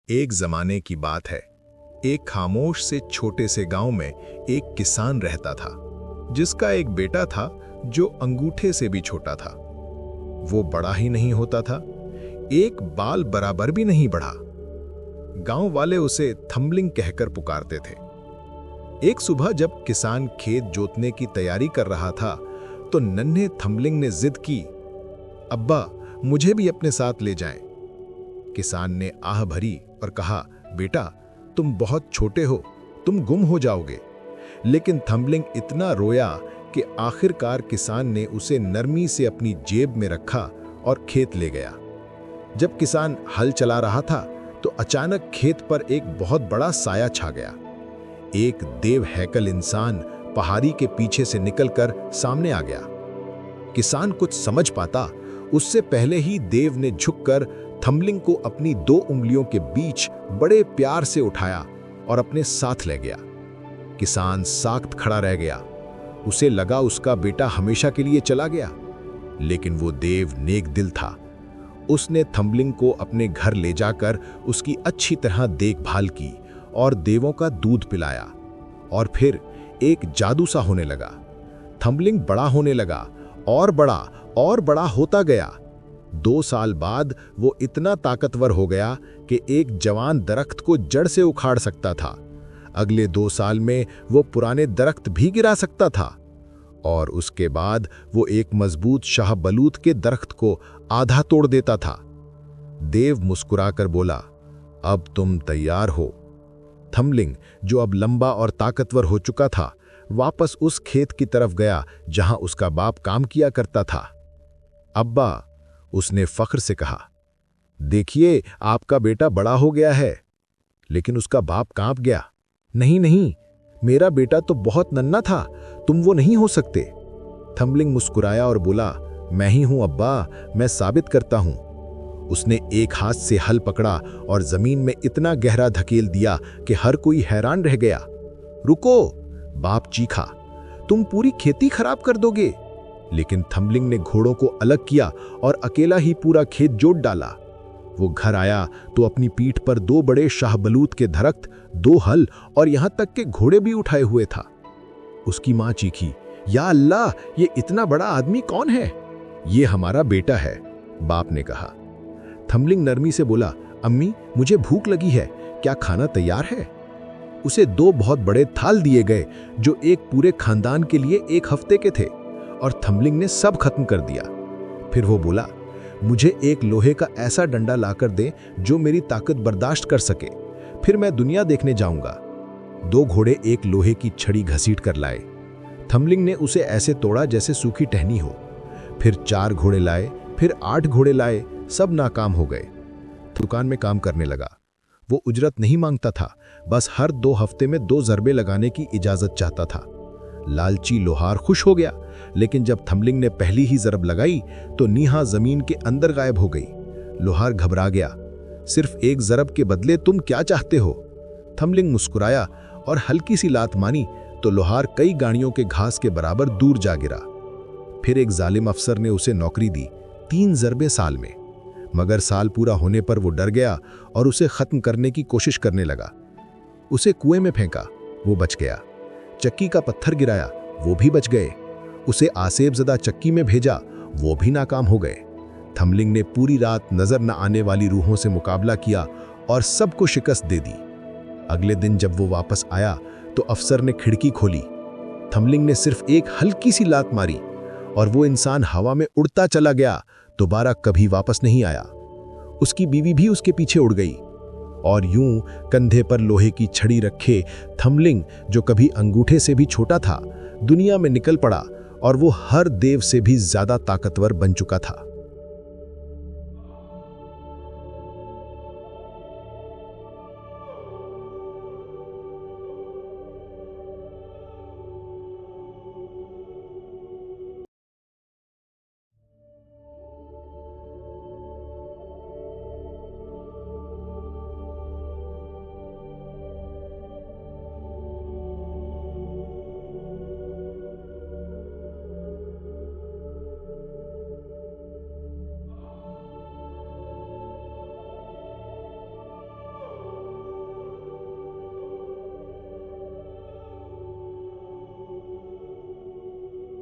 एक जमाने की बात है। एक खामोश से छोटे से गांव में एक किसान रहता था, जिसका एक बेटा था जो अंगूठे से भी छोटा था। वो बड़ा ही नहीं होता था, एक बाल बराबर भी नहीं बढ़ा। गांव वाले उसे थम्बलिंग कहकर पुकारते थे। एक सुबह जब किसान खेत जोतने की तैयारी कर रहा था, तो नन्हे थम्बलिंग ने जिद की, अब्बा मुझे भी अपने साथ ले जाएं। किसान ने आह भरी और कहा, बेटा तुम बहुत छोटे हो, तुम गुम हो जाओगे। लेकिन थम्बलिंग इतना रोया कि आखिरकार किसान ने उसे नरमी से अपनी जेब में रखा और खेत ले गया। जब किसान हल चला रहा था, तो अचानक खेत पर एक बहुत बड़ा साया छा गया। एक देव हैकल इंसान पहाड़ी के पीछे से निकलकर सामने आ गया। किसान कुछ समझ पाता उससे पहले ही देव ने झुककर थम्बलिंग को अपनी 2 उंगलियों के बीच बड़े प्यार से उठाया और अपने साथ ले गया। किसान साख्त खड़ा रह गया। उसे लगा उसका बेटा हमेशा के लिए चला गया, लेकिन वो देव नेक दिल था। उसने थम्बलिंग को अपने घर ले जाकर उसकी अच्छी तरह देखभाल की और देवों का दूध पिलाया। और फिर एक जादू सा होने लगा। थम्बलिंग बड़ा होने लगा और बड़ा होता गया। 2 साल बाद वो इतना ताकतवर हो गया कि एक जवान दरख्त को जड़ से उखाड़ सकता था। अगले 2 साल में वो पुराने दरख्त भी गिरा सकता था। और उसके बाद वो एक मजबूत शाहबलूत के दरख्त को आधा तोड़ देता था। देव मुस्कुराकर बोला, अब तुम तैयार हो। थम्बलिंग, जो अब लंबा और ताकतवर हो चुका था, वापस उस खेत की तरफ गया जहां उसका बाप काम किया करता था। अब्बा, उसने फख्र से कहा, देखिए आपका बेटा बड़ा हो गया है। लेकिन उसका बाप कांप गया। नहीं, मेरा बेटा तो बहुत नन्हा था, तुम वो नहीं हो सकते। थम्बलिंग मुस्कुराया और बोला, मैं ही हूं अब्बा, मैं साबित करता हूं। उसने एक हाथ से हल पकड़ा और जमीन में इतना गहरा धकेल दिया कि हर कोई हैरान रह गया। रुको, बाप चीखा, तुम पूरी खेती खराब कर दोगे। लेकिन थम्बलिंग ने घोड़ों को अलग किया और अकेला ही पूरा खेत जोत डाला। वो घर आया तो अपनी पीठ पर 2 बड़े शाहबलूत के दरख्त, 2 हल और यहां तक के घोड़े भी उठाए हुए था। उसकी मां चीखी, या अल्लाह, ये इतना बड़ा आदमी कौन है? ये हमारा बेटा है, बाप ने कहा। थम्बलिंग नरमी से बोला, अम्मी मुझे भूख लगी है, क्या खाना तैयार है? उसे 2 बहुत बड़े थाल दिए गए जो एक पूरे खानदान के लिए 1 हफ्ते के थे, और थम्बलिंग ने सब खत्म कर दिया। फिर वो बोला, मुझे एक लोहे का ऐसा डंडा लाकर दें जो मेरी ताकत बर्दाश्त कर सके, फिर मैं दुनिया देखने जाऊंगा। 2 घोड़े एक लोहे की छड़ी घसीट कर लाए। थम्बलिंग ने उसे ऐसे तोड़ा जैसे सूखी टहनी हो। फिर 4 घोड़े लाए, फिर 8 घोड़े लाए, सब नाकाम हो गए। दुकान में काम करने लगा। वो उजरत नहीं मांगता था, बस हर 2 हफ्ते में 2 ज़रबे लगाने की इजाजत चाहता था। लालची लोहार खुश हो गया, लेकिन जब थम्बलिंग ने पहली ही ज़रब लगाई तो नीहा जमीन के अंदर गायब हो गई। लोहार घबरा गया। सिर्फ 1 ज़रब के बदले तुम क्या चाहते हो? थम्बलिंग मुस्कुराया और हल्की सी लात मानी तो लोहार कई गाड़ियों के घास के बराबर दूर जा गिरा। फिर एक जालिम अफसर ने उसे नौकरी दी, 3 ज़रबे साल में। मगर साल पूरा होने पर वो डर गया और उसे खत्म करने की कोशिश करने लगा। उसे कुएं में फेंका, वो बच गया। चक्की का पत्थर गिराया, वो भी बच गए। उसे आसेबजदा चक्की में भेजा, वो भी नाकाम हो गए। थम्बलिंग ने पूरी रात नजर न आने वाली रूहों से मुकाबला किया और सबको शिकस्त दे दी। अगले दिन जब वो वापस आया तो अफसर ने खिड़की खोली। थम्बलिंग ने सिर्फ एक हल्की सी लात मारी और वो इंसान हवा में उड़ता चला गया, दोबारा कभी वापस नहीं आया। उसकी बीवी भी उसके पीछे उड़ गई। और यूं कंधे पर लोहे की छड़ी रखे थम्बलिंग, जो कभी अंगूठे से भी छोटा था, दुनिया में निकल पड़ा और वो हर देव से भी ज्यादा ताकतवर बन चुका था।